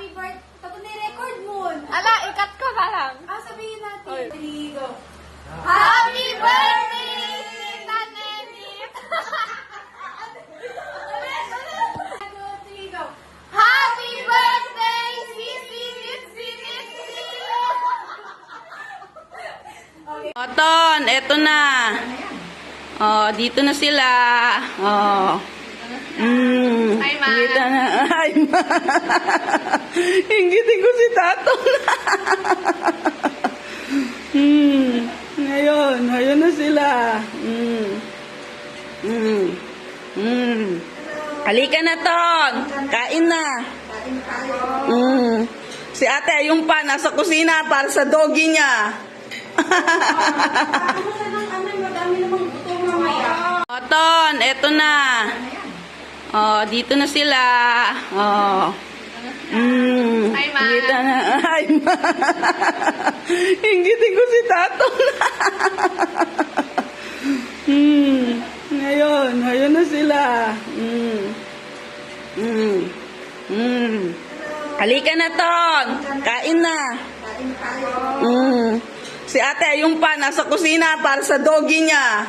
Happy birthday. Tapos ni-record mo. Ala, ikat ko na lang. Sabihin natin. Oy. 3, go. Happy birthday, Tita Nenit! 2, 3, go. Happy birthday, Sisi Nitsi Nitsi! Okay. Oton, eto na. Oh, dito na sila. Oh. Hi, Ma. Dito na. Hi, Ma. Inggitin ko si Tato na. Ngayon na sila. Halika na, Ton. Kain na. Si ate, yung pa, nasa kusina para sa doggy niya. Madami namang buto mamaya. Oton, eto na. Oh, dito na sila. Oh. Hi, Ma. Dito na. Hi, Ma. Inggitin ko si Tato na. Ngayon na sila. Halika na, Ton. Kain na. Si ate, yung pa, nasa kusina para sa doggy niya.